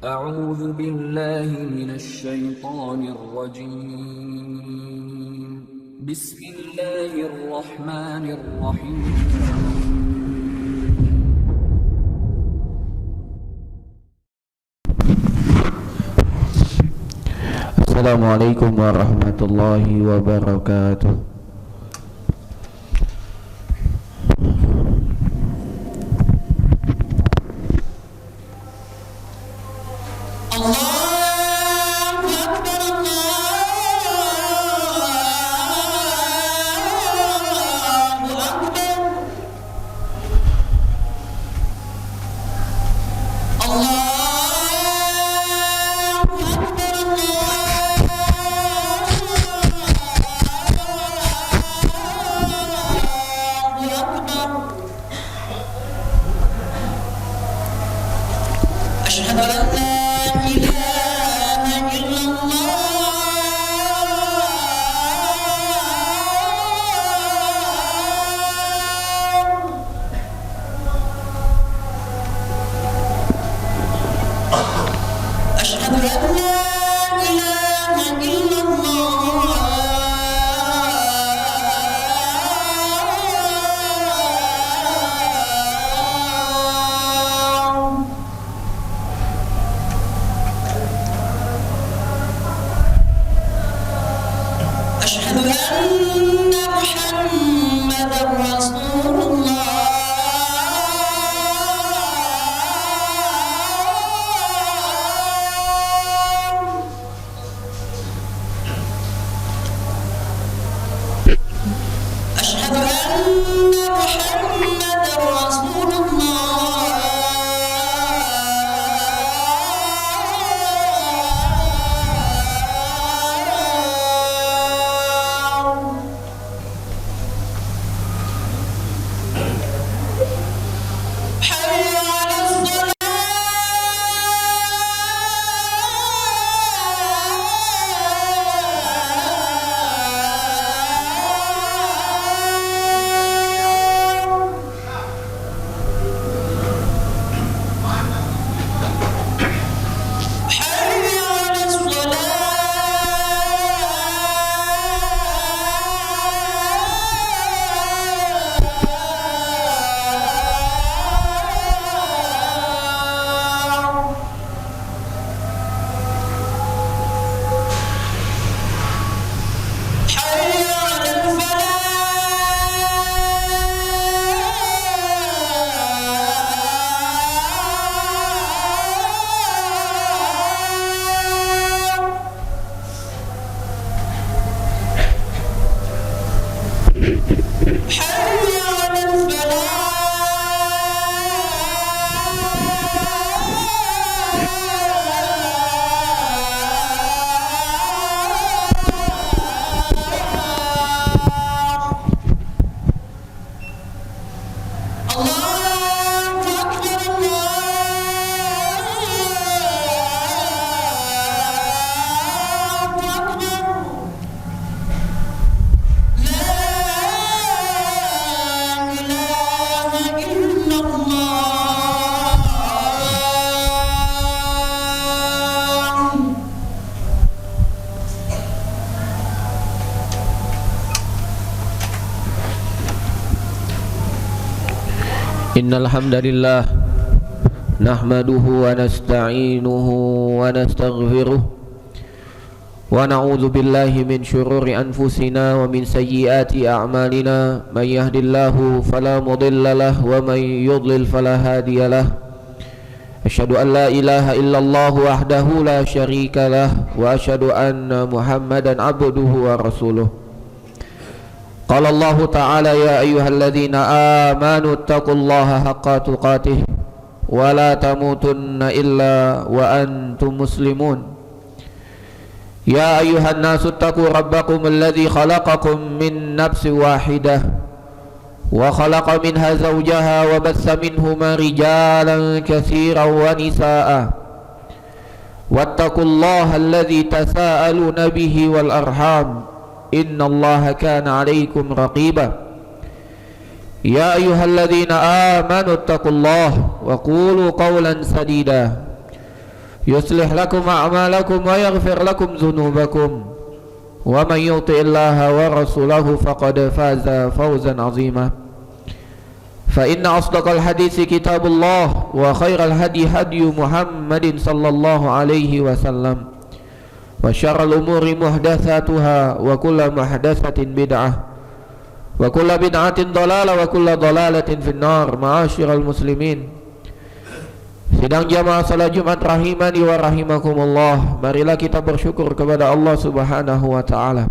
أعوذ بالله من الشيطان الرجيم. بسم الله الرحمن الرحيم. Assalamualaikum warahmatullahi wabarakatuh. Innal hamdalillah nahmaduhu wa nasta'inuhu wa nastaghfiruh wa na'udzu billahi min syururi anfusina wa min sayyiati a'malina may yahdihillahu fala mudhillalah wa may yudlil fala hadiyalah. Asyhadu an la ilaha illallah wahdahu la syarikalah wa asyhadu anna Muhammadan abduhu wa rasuluh. Qala Allah Ta'ala ya ayyuhalladzina amanu taqullaha haqqa tuqatih wa la tamutunna illa wa antum muslimun. Ya ayyuhan nasu taqu rabbakum alladzi khalaqakum min nafsin wahidah wa khalaqa minha zawjaha wa bassa minhuma rijalan katsiran wa nisaa'a wattaqullaha alladzi tasaaluna bihi wal arham innallaha kana 'alaikum raqiba. Ya ayyuhalladzina amanu taqullaha wa qulu qawlan sadida يصلح لكم أعمالكم ويغفر لكم ذنوبكم ومن يطع الله ورسوله فقد فاز فوزا عظيما فإن أصدق الحديث كتاب الله وخير الهدي هدي محمد صلى الله عليه وسلم وشر الأمور محدثاتها وكل محدثة بدعة وكل بدعة ضلالة وكل ضلالة في النار. معاشر المسلمين, sidang jamaah salat Jumat rahimani wa rahimakumullah, marilah kita bersyukur kepada Allah Subhanahu wa taala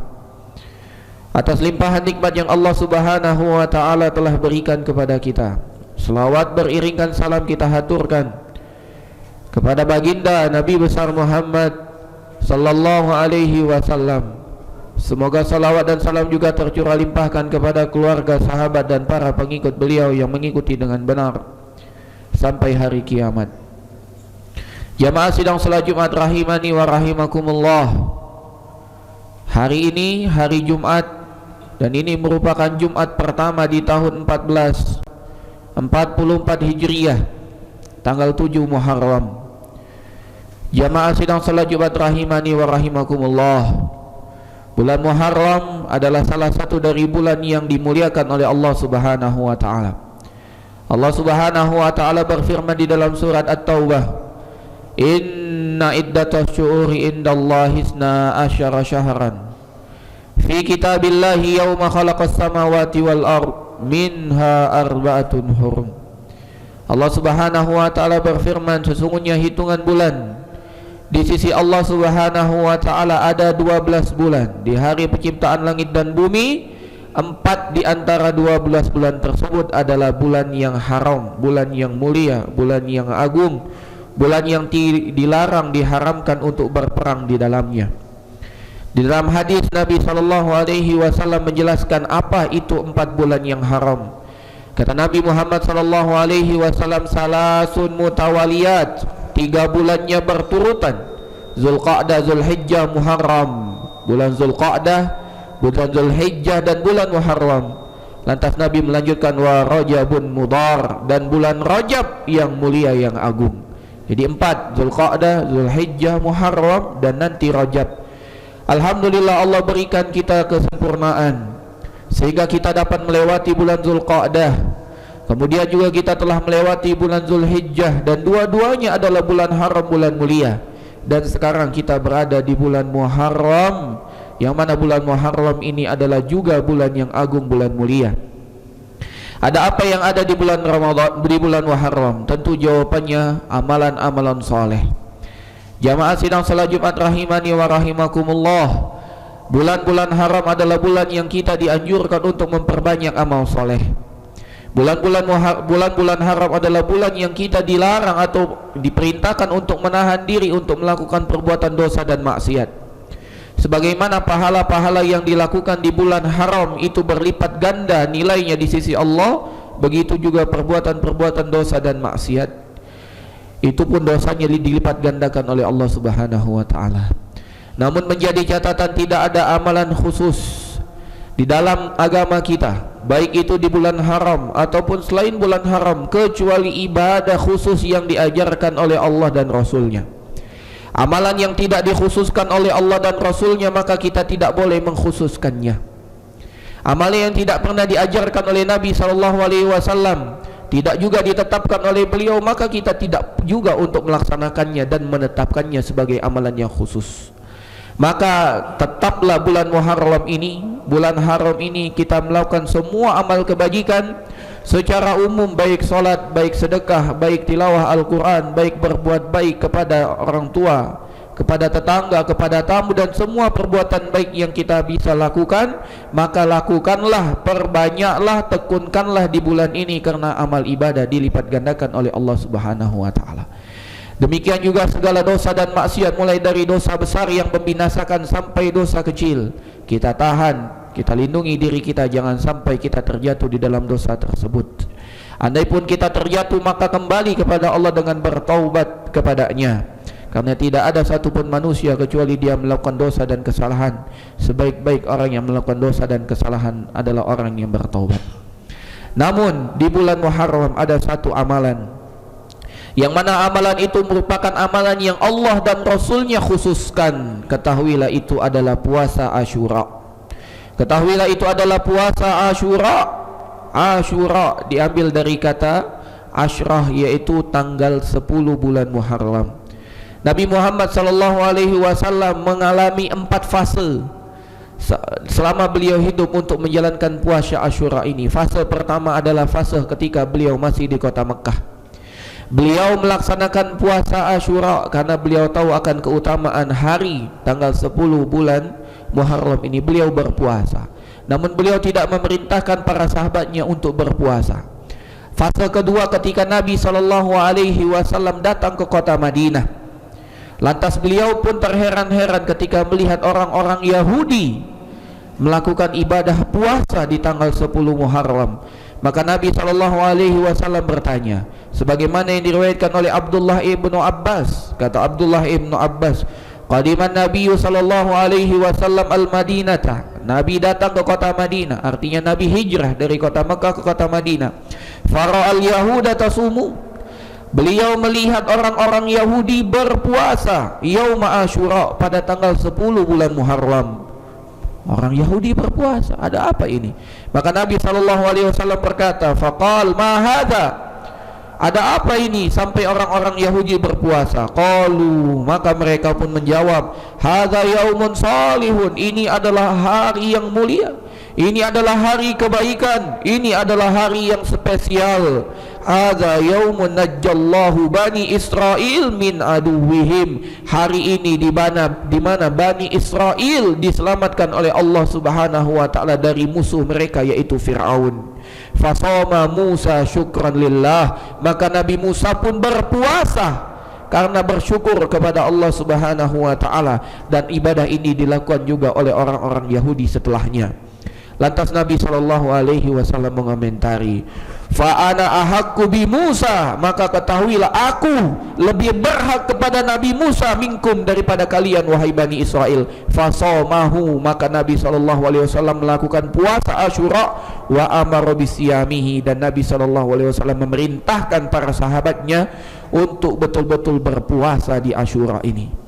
atas limpahan nikmat yang Allah Subhanahu wa taala telah berikan kepada kita. Selawat beriringkan salam kita haturkan kepada baginda Nabi besar Muhammad sallallahu alaihi wasallam. Semoga salawat dan salam juga tercurah limpahkan kepada keluarga, sahabat dan para pengikut beliau yang mengikuti dengan benar sampai hari kiamat. Jamaah sidang salat Jumat rahimani wa rahimakumullah, hari ini hari Jumat, dan ini merupakan Jumat pertama di tahun 1444 Hijriah, tanggal 7 Muharram. Jamaah sidang salat Jumat rahimani wa rahimakumullah, bulan Muharram adalah salah satu dari bulan yang dimuliakan oleh Allah Subhanahu wa taala. Allah Subhanahu wa taala berfirman di dalam surat At-Taubah, inna iddatash syuhuri indallahi isna asyara syahran fi kitabillahi yawma khalaqas samawati wal ard minha arba'atun hurum. Allah Subhanahu wa taala berfirman, sesungguhnya hitungan bulan di sisi Allah Subhanahu wa taala ada 12 bulan. Di hari penciptaan langit dan bumi, 4 di antara 12 bulan tersebut adalah bulan yang haram, bulan yang mulia, bulan yang agung, bulan yang dilarang, diharamkan untuk berperang di dalamnya. Di dalam hadis Nabi SAW menjelaskan apa itu 4 bulan yang haram. Kata Nabi Muhammad SAW, salasun mutawaliyat, 3 bulannya berturutan, Zulqa'dah, Zulhijjah, Muharram. Bulan Zulqa'dah, bulan Zulhijjah dan bulan Muharram. Lantas Nabi melanjutkan wa Rajabun Mudhar, dan bulan Rajab yang mulia yang agung. Jadi 4, Zulqa'dah, Zulhijjah, Muharram dan nanti Rajab. Alhamdulillah Allah berikan kita kesempurnaan sehingga kita dapat melewati bulan Zulqa'dah. Kemudian juga kita telah melewati bulan Zulhijjah, dan dua-duanya adalah bulan haram, bulan mulia. Dan sekarang kita berada di bulan Muharram, yang mana bulan Muharram ini adalah juga bulan yang agung, bulan mulia. Ada apa yang ada di bulan Ramadan, di bulan Muharram? Tentu jawabannya amalan-amalan soleh. Jamaah sidang salat Jumat rahimani wa rahimakumullah, bulan-bulan haram adalah bulan yang kita dianjurkan untuk memperbanyak amal soleh. Bulan-bulan haram adalah bulan yang kita dilarang atau diperintahkan untuk menahan diri untuk melakukan perbuatan dosa dan maksiat. Sebagaimana pahala-pahala yang dilakukan di bulan haram itu berlipat ganda nilainya di sisi Allah, begitu juga perbuatan-perbuatan dosa dan maksiat, itu pun dosanya dilipat gandakan oleh Allah Subhanahu wa taala. Namun menjadi catatan, tidak ada amalan khusus di dalam agama kita, baik itu di bulan haram ataupun selain bulan haram, kecuali ibadah khusus yang diajarkan oleh Allah dan Rasulnya. Amalan yang tidak dikhususkan oleh Allah dan Rasulnya, maka kita tidak boleh mengkhususkannya. Amalan yang tidak pernah diajarkan oleh Nabi SAW, tidak juga ditetapkan oleh beliau, maka kita tidak juga untuk melaksanakannya dan menetapkannya sebagai amalan yang khusus. Maka tetaplah bulan Muharram ini, bulan haram ini, kita melakukan semua amal kebajikan secara umum, baik solat, baik sedekah, baik tilawah Al-Quran, baik berbuat baik kepada orang tua, kepada tetangga, kepada tamu, dan semua perbuatan baik yang kita bisa lakukan, maka lakukanlah, perbanyaklah, tekunkanlah di bulan ini, karena amal ibadah dilipat gandakan oleh Allah Subhanahu wa taala. Demikian juga segala dosa dan maksiat, mulai dari dosa besar yang membinasakan sampai dosa kecil, kita tahan, kita lindungi diri kita, jangan sampai kita terjatuh di dalam dosa tersebut. Andai pun kita terjatuh, maka kembali kepada Allah dengan bertaubat kepadanya, karena tidak ada satupun manusia kecuali dia melakukan dosa dan kesalahan. Sebaik-baik orang yang melakukan dosa dan kesalahan adalah orang yang bertaubat. Namun di bulan Muharram ada satu amalan yang mana amalan itu merupakan amalan yang Allah dan Rasulnya khususkan, ketahuilah itu adalah puasa Asyura. Ketahuilah itu adalah puasa Asyura. Asyura diambil dari kata Asyrah, yaitu tanggal 10 bulan Muharram. Nabi Muhammad SAW mengalami 4 fase selama beliau hidup untuk menjalankan puasa Asyura ini. Fase pertama adalah fase ketika beliau masih di kota Mekah. Beliau melaksanakan puasa Asyura karena beliau tahu akan keutamaan hari tanggal 10 bulan Muharram ini. Beliau berpuasa, namun beliau tidak memerintahkan para sahabatnya untuk berpuasa. Fase kedua ketika Nabi SAW datang ke kota Madinah. Lantas beliau pun terheran-heran ketika melihat orang-orang Yahudi melakukan ibadah puasa di tanggal 10 Muharram. Maka Nabi SAW bertanya, sebagaimana yang diriwayatkan oleh Abdullah ibnu Abbas. Kata Abdullah ibnu Abbas, qadiman Nabi SAW al-Madinata. Nabi datang ke kota Madinah, artinya Nabi hijrah dari kota Mekah ke kota Madinah. Fara'al Yahuda tasumu. Beliau melihat orang-orang Yahudi berpuasa yauma Asyura pada tanggal 10 bulan Muharram. Orang Yahudi berpuasa, ada apa ini? Maka Nabi SAW berkata, faqal ma hadha, ada apa ini sampai orang-orang Yahudi berpuasa? Qalu, maka mereka pun menjawab, hadza yaumun salihun, ini adalah hari yang mulia, ini adalah hari kebaikan, ini adalah hari yang spesial. Hadza yaumun najjallahu bani Israil min aduwwihim, hari ini di mana Bani Israel diselamatkan oleh Allah Subhanahu wa taala dari musuh mereka, yaitu Firaun. Fasoma Musa syukran lillah, maka Nabi Musa pun berpuasa karena bersyukur kepada Allah Subhanahu wa taala, dan ibadah ini dilakukan juga oleh orang-orang Yahudi setelahnya. Lantas Nabi SAW mengomentari, fa ana ahaqqu bi Musa, maka ketahuilah aku lebih berhak kepada Nabi Musa minkum, daripada kalian wahai Bani Israel. Fasamahu, maka Nabi SAW melakukan puasa Asyura, wa amara bisiyamihi, dan Nabi SAW memerintahkan para sahabatnya untuk betul-betul berpuasa di Asyura ini.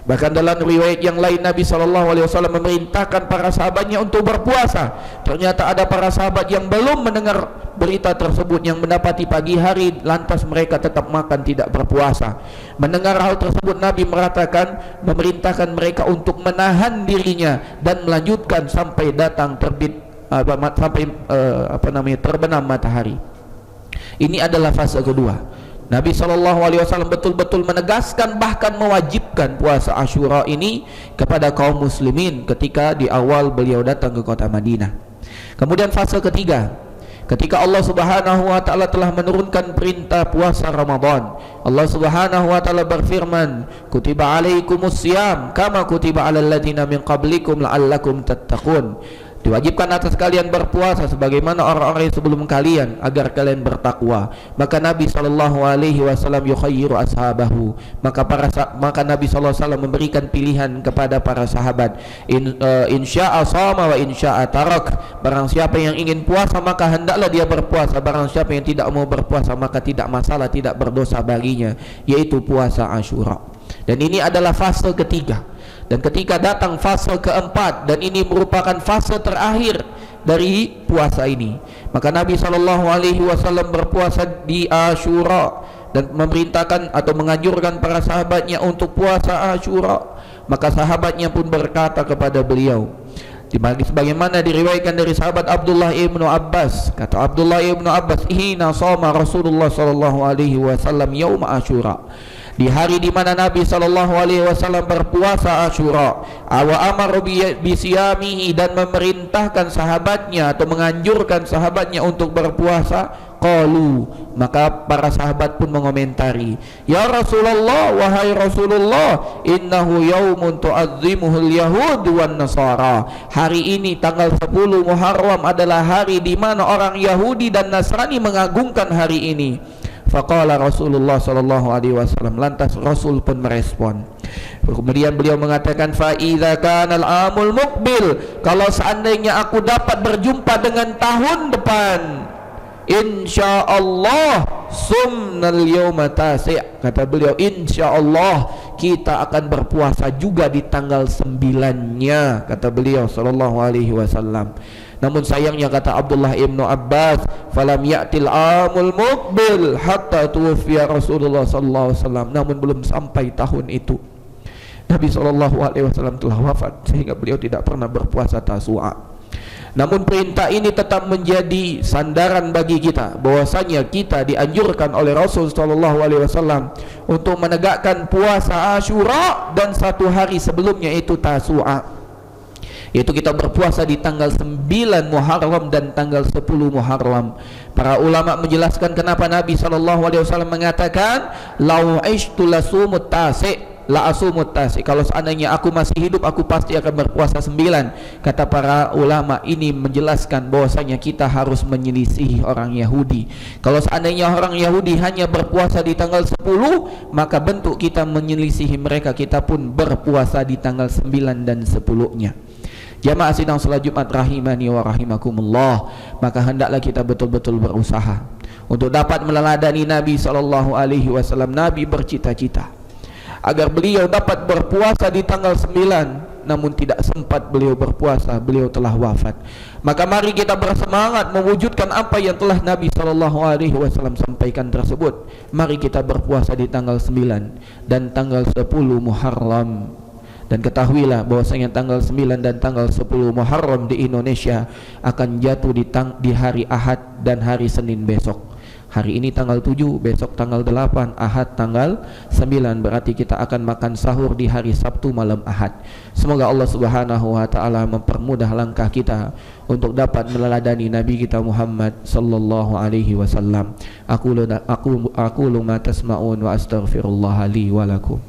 Bahkan dalam riwayat yang lain Nabi SAW memerintahkan para sahabatnya untuk berpuasa. Ternyata ada para sahabat yang belum mendengar berita tersebut, yang mendapati pagi hari lantas mereka tetap makan, tidak berpuasa. Mendengar hal tersebut, Nabi memerintahkan mereka untuk menahan dirinya dan melanjutkan sampai datang terbenam matahari. Ini adalah fase kedua. Nabi SAW betul-betul menegaskan, bahkan mewajibkan puasa Asyura ini kepada kaum muslimin ketika di awal beliau datang ke kota Madinah. Kemudian fase ketiga, ketika Allah Subhanahu wa taala telah menurunkan perintah puasa Ramadan. Allah Subhanahu wa taala berfirman, kutiba alaikumus syiyam kama kutiba alal ladzina min qablikum la'allakum tattaqun. Diwajibkan atas kalian berpuasa sebagaimana orang-orang sebelum kalian, agar kalian bertakwa. Maka Nabi SAW yukhayyiru ashabahu, maka Nabi SAW memberikan pilihan kepada para sahabat, insya'a shama wa insya'a tarak. Barang siapa yang ingin puasa maka hendaklah dia berpuasa, barang siapa yang tidak mau berpuasa maka tidak masalah, tidak berdosa baginya, yaitu puasa Asyura. Dan ini adalah fase ketiga. Dan ketika datang fase keempat, dan ini merupakan fase terakhir dari puasa ini, maka Nabi SAW berpuasa di Asyura dan memerintahkan atau menganjurkan para sahabatnya untuk puasa Asyura. Maka sahabatnya pun berkata kepada beliau, sebagaimana diriwayatkan dari sahabat Abdullah ibnu Abbas. Kata Abdullah ibnu Abbas, hina shoma Rasulullah SAW yaum Asyura, di hari di mana Nabi SAW berpuasa Asyura, wa amara bisiyamihi, dan memerintahkan sahabatnya atau menganjurkan sahabatnya untuk berpuasa. Qalu, maka para sahabat pun mengomentari, ya Rasulullah, wahai Rasulullah, innahu yaumun tu'azzimuhul yahud wan nasara, hari ini tanggal 10 Muharram adalah hari di mana orang Yahudi dan Nasrani mengagungkan hari ini. Faqala Rasulullah SAW, lantas Rasul pun merespon. Kemudian beliau mengatakan, fa idza kana al-amul muqbil, kalau seandainya aku dapat berjumpa dengan tahun depan, insyaallah sumnal yawma tasi', kata beliau, insyaallah kita akan berpuasa juga di tanggal 9-nya, kata beliau sallallahu alaihi wasallam. Namun sayangnya, kata Abdullah ibnu Abbas, falam ya'til amul muqbil hatta tuwfiya Rasulullah sallallahu alaihi wasallam, namun belum sampai tahun itu Nabi sallallahu alaihi wasallam telah wafat, sehingga beliau tidak pernah berpuasa Tasu'a. Namun perintah ini tetap menjadi sandaran bagi kita, bahwasanya kita dianjurkan oleh Rasul sallallahu alaihi wasallam untuk menegakkan puasa Asyura dan satu hari sebelumnya itu Tasu'a, yaitu kita berpuasa di tanggal 9 Muharram dan tanggal 10 Muharram. Para ulama menjelaskan kenapa Nabi sallallahu alaihi wasallam mengatakan lau aishtu lasumut tasi', la asumut tasi', kalau seandainya aku masih hidup aku pasti akan berpuasa 9. Kata para ulama, ini menjelaskan bahwasanya kita harus menyelisihi orang Yahudi. Kalau seandainya orang Yahudi hanya berpuasa di tanggal 10, maka bentuk kita menyelisihi mereka, kita pun berpuasa di tanggal 9 dan 10-nya. Jamaah sidang salat Jumat rahimani wa rahimakumullah, maka hendaklah kita betul-betul berusaha untuk dapat meneladani Nabi sallallahu alaihi wasallam. Nabi bercita-cita agar beliau dapat berpuasa di tanggal 9, namun tidak sempat beliau berpuasa, beliau telah wafat. Maka mari kita bersemangat mewujudkan apa yang telah Nabi sallallahu alaihi wasallam sampaikan tersebut. Mari kita berpuasa di tanggal 9 dan tanggal 10 Muharram. Dan ketahuilah bahwasanya tanggal 9 dan tanggal 10 Muharram di Indonesia akan jatuh di hari Ahad dan hari Senin besok. Hari ini tanggal 7, besok tanggal 8, Ahad tanggal 9. Berarti kita akan makan sahur di hari Sabtu malam Ahad. Semoga Allah Subhanahu wa taala mempermudah langkah kita untuk dapat meneladani Nabi kita Muhammad sallallahu alaihi wasallam. Aku ma tasma'un wa astaghfirullah li wa lakum.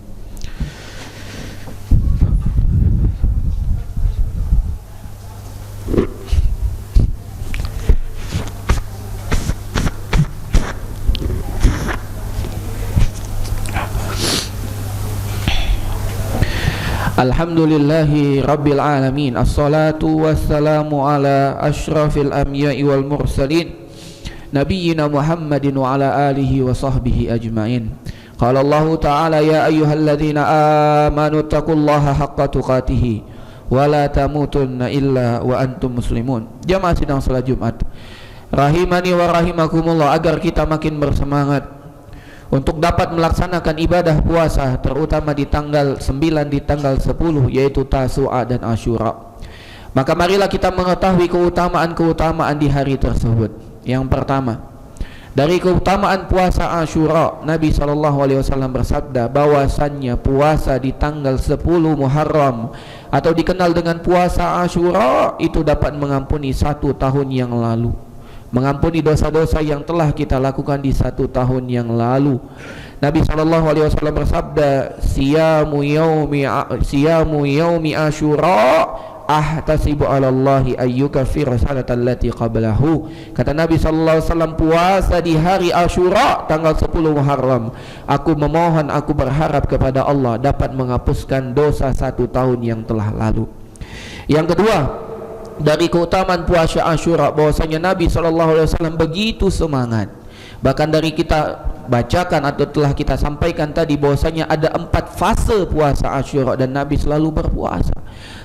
Alhamdulillahi Rabbil Alamin, assalatu wassalamu ala ashrafil anbiya'i wal mursalin, nabiyyina Muhammadin wa ala alihi wa sahbihi ajma'in. Qala Allah ta'ala, ya ayyuhalladzina amanu taqullaha haqqa tuqatih wa la tamutunna illa wa antum muslimun. Jamaah sidang salat Jumat rahimani wa rahimakumullah, agar kita makin bersemangat untuk dapat melaksanakan ibadah puasa, terutama di tanggal 9, di tanggal 10, yaitu Tasu'a dan Asyura. Maka marilah kita mengetahui keutamaan-keutamaan di hari tersebut. Yang pertama, dari keutamaan puasa Asyura, Nabi SAW bersabda bahwasannya puasa di tanggal 10 Muharram atau dikenal dengan puasa Asyura itu dapat mengampuni 1 tahun yang lalu, mengampuni dosa-dosa yang telah kita lakukan di 1 tahun yang lalu. Nabi SAW bersabda, siyamu yaumi Asyura ahtasibu 'ala Allahi ayyukaffir sanatan allati qablahu. Kata Nabi SAW, puasa di hari Asyura tanggal 10 Muharram, aku memohon, aku berharap kepada Allah dapat menghapuskan dosa 1 tahun yang telah lalu. Yang kedua, dari keutamaan puasa Asyura, bahwasanya Nabi SAW begitu semangat. Bahkan dari kita bacakan atau telah kita sampaikan tadi, bahwasanya ada 4 fase puasa Asyura dan Nabi selalu berpuasa.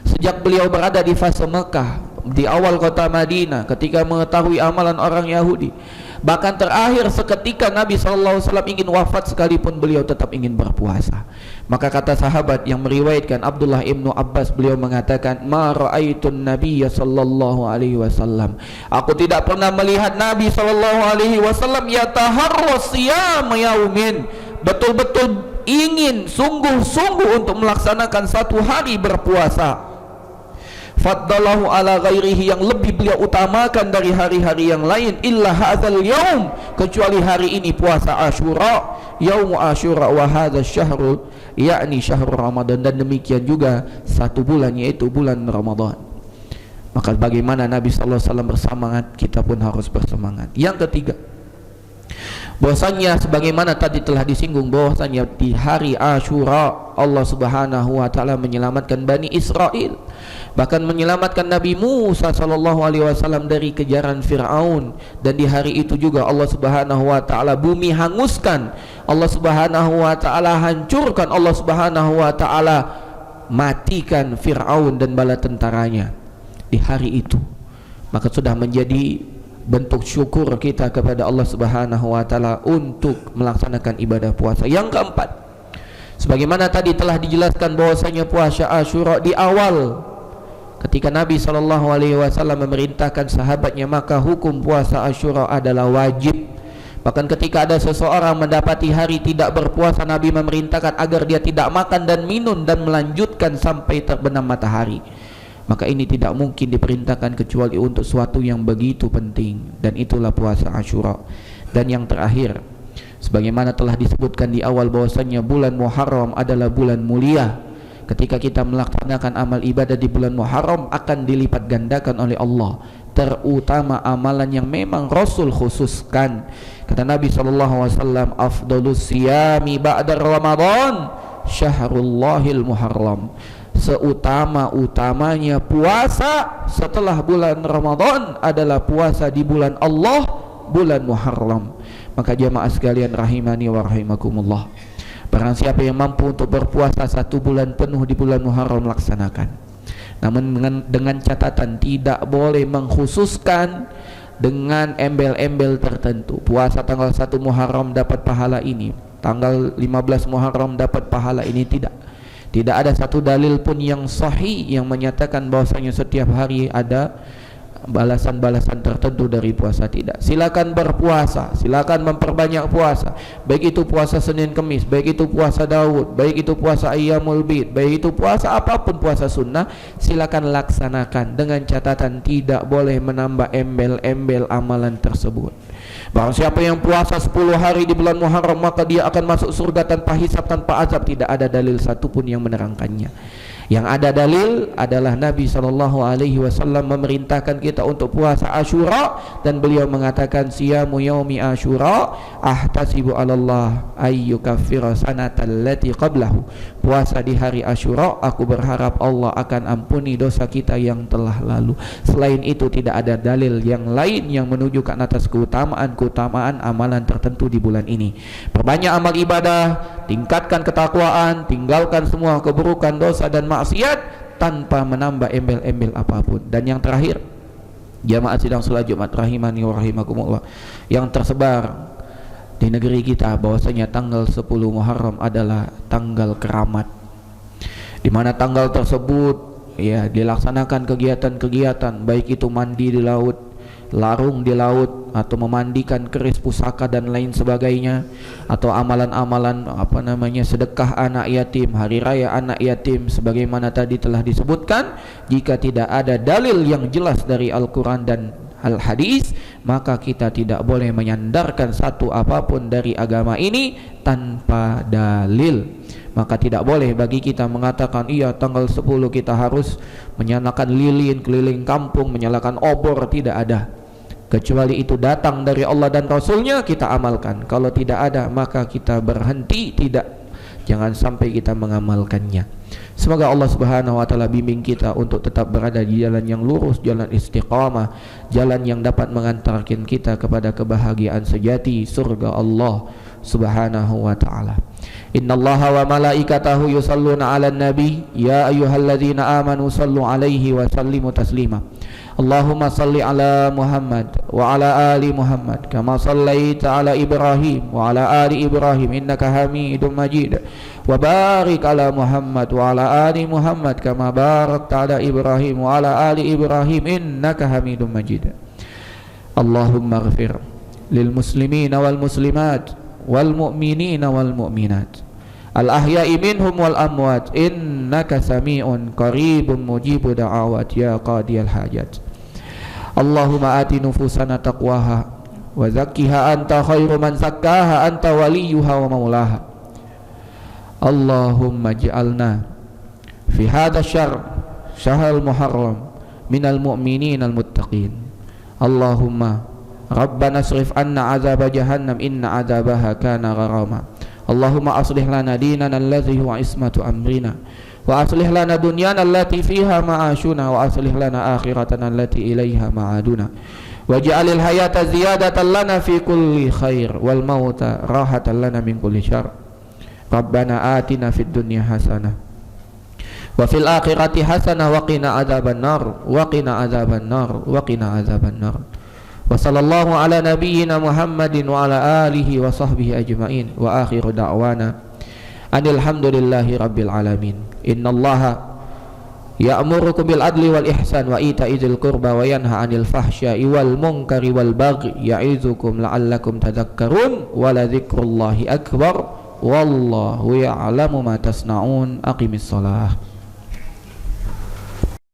Sejak beliau berada di fase Mekah, di awal kota Madinah, ketika mengetahui amalan orang Yahudi, bahkan terakhir seketika Nabi SAW ingin wafat sekalipun beliau tetap ingin berpuasa. Maka kata sahabat yang meriwayatkan, Abdullah ibnu Abbas, beliau mengatakan, ma ra'aitun nabiyya sallallahu alaihi wasallam, aku tidak pernah melihat Nabi sallallahu alaihi wasallam yataharras siyam yaumin, betul-betul ingin sungguh-sungguh untuk melaksanakan 1 hari berpuasa, faddalahu ala ghairihi, yang lebih beliau utamakan dari hari-hari yang lain, illa hadzal yaum, kecuali hari ini puasa Asyura, yaumu Asyura, wa hadzal syahru, yakni syahrul Ramadan, dan demikian juga 1 bulan, yaitu bulan Ramadan. Maka bagaimana Nabi sallallahu alaihi wasallam bersemangat, kita pun harus bersemangat. Yang ketiga, bahwasanya sebagaimana tadi telah disinggung, bahwasanya di hari Asyura Allah Subhanahu wa taala menyelamatkan Bani Israel, bahkan menyelamatkan Nabi Musa sallallahu alaihi wasallam dari kejaran Firaun. Dan di hari itu juga Allah Subhanahu wa taala bumi hanguskan, Allah Subhanahu wa taala hancurkan, Allah Subhanahu wa taala matikan Firaun dan bala tentaranya di hari itu. Maka sudah menjadi bentuk syukur kita kepada Allah Subhanahu wa taala untuk melaksanakan ibadah puasa. Yang keempat, sebagaimana tadi telah dijelaskan bahwasanya puasa Asyura di awal ketika Nabi sallallahu alaihi wasallam memerintahkan sahabatnya, maka hukum puasa Asyura adalah wajib. Bahkan ketika ada seseorang mendapati hari tidak berpuasa, Nabi memerintahkan agar dia tidak makan dan minum dan melanjutkan sampai terbenam matahari. Maka ini tidak mungkin diperintahkan kecuali untuk suatu yang begitu penting, dan itulah puasa Asyura. Dan yang terakhir, sebagaimana telah disebutkan di awal bahwasanya bulan Muharram adalah bulan mulia. Ketika kita melaksanakan amal ibadah di bulan Muharram akan dilipat gandakan oleh Allah, terutama amalan yang memang Rasul khususkan. Kata Nabi SAW, afdalus siyami ba'da Ramadan syahrullahil muharram. Seutama-utamanya puasa setelah bulan Ramadan adalah puasa di bulan Allah, bulan Muharram. Maka jamaah sekalian rahimani wa rahimakumullah, barang siapa yang mampu untuk berpuasa 1 bulan penuh di bulan Muharram, laksanakan. Namun dengan catatan tidak boleh mengkhususkan dengan embel-embel tertentu. Puasa tanggal 1 Muharram dapat pahala ini, tanggal 15 Muharram dapat pahala ini. Tidak ada satu dalil pun yang sahih yang menyatakan bahwasanya setiap hari ada balasan-balasan tertentu dari puasa. Tidak. Silakan berpuasa, silakan memperbanyak puasa, baik itu puasa Senin Kemis, baik itu puasa Daud, baik itu puasa Ayyamul Bid, baik itu puasa apapun, puasa sunnah, silakan laksanakan dengan catatan tidak boleh menambah embel-embel amalan tersebut. Barang siapa yang puasa 10 hari di bulan Muharram, maka dia akan masuk surga tanpa hisab, tanpa azab. Tidak ada dalil satupun yang menerangkannya. Yang ada dalil adalah Nabi SAW memerintahkan kita untuk puasa Asyura, dan beliau mengatakan, siyamu yaumi Asyura ahtasibu 'alallah ayyukaffira sanatal lati qablahu. Puasa di hari Asyura aku berharap Allah akan ampuni dosa kita yang telah lalu. Selain itu tidak ada dalil yang lain yang menunjukkan atas keutamaan amalan tertentu di bulan ini. Perbanyak amal ibadah, tingkatkan ketakwaan, tinggalkan semua keburukan, dosa dan maksiat tanpa menambah embel-embel apapun. Dan yang terakhir, jamaah sidang salat Jumat rahimani wa rahimakumullah, yang tersebar di negeri kita, bahwasanya tanggal 10 Muharram adalah tanggal keramat, di mana tanggal tersebut ya dilaksanakan kegiatan-kegiatan, baik itu mandi di laut, larung di laut, atau memandikan keris pusaka dan lain sebagainya, atau amalan-amalan sedekah anak yatim, hari raya anak yatim, sebagaimana tadi telah disebutkan. Jika tidak ada dalil yang jelas dari Al-Quran dan Al-Hadis, maka kita tidak boleh menyandarkan satu apapun dari agama ini tanpa dalil. Maka tidak boleh bagi kita mengatakan, iya tanggal 10 kita harus menyalakan lilin keliling kampung, menyalakan obor. Tidak ada, kecuali itu datang dari Allah dan Rasulnya, kita amalkan. Kalau tidak ada, maka kita berhenti. Jangan sampai kita mengamalkannya. Semoga Allah Subhanahu wa taala bimbing kita untuk tetap berada di jalan yang lurus, jalan istiqamah, jalan yang dapat mengantarkan kita kepada kebahagiaan sejati, surga Allah Subhanahu wa taala. Innallaha wa malaikatahu yusalluna 'alan nabi ya ayyuhalladzina amanu sallu 'alaihi wa sallimu taslima. Allahumma salli ala Muhammad wa ala ali Muhammad kama sallaita ala Ibrahim wa ala ali Ibrahim innaka Hamidum Majid, wa barik ala Muhammad wa ala ali Muhammad kama barakta ala Ibrahim wa ala ali Ibrahim innaka Hamidum Majid. Allahumma ighfir lil muslimina wal muslimat wal mu'minina wal mu'minat al ahya'i minhum wal amwat innaka sami'un qaribun mujibu da'awat ya qadiyal hajat. Allahumma ati nufusana taqwaha wa zakkiha anta khairu man zakkaha anta waliyuha wa maulaha. Allahumma ij'alna fi hadha syahr Muharram minal mu'minin al muttaqin. Allahumma Rabbana asrif anna azab jahannam inna azabaha kana gharama. Allahumma aslih lana dinana alladhi huwa ismatu amrina wa aslih lana dunyana allati fiha ma'ashuna wa aslih lana akhiratana allati ilaiha ma'aduna waj'alil hayata ziyadatan lana fi kulli khair wal mauta rahatan lana min kulli syarr. Rabbana atina fid dunya hasanah wa fil akhirati hasanah wa qina adzaban nar wa qina adzaban nar wa qina adzaban nar. Wa sallallahu ala nabiyyina Muhammadin wa ala alihi wa sahbihi ajma'in wa akhiru da'wana anil hamdulillahi rabbil alamin. Innallaha ya'murukum bil adli wal ihsan wa ita'i dzil qurba wa yanha 'anil fahsya'i wal munkari wal baghi ya'izukum la'allakum tadhakkarun wa la dzikrullahi akbar wallahu ya'lamu ma tasna'un. Aqimis shalah.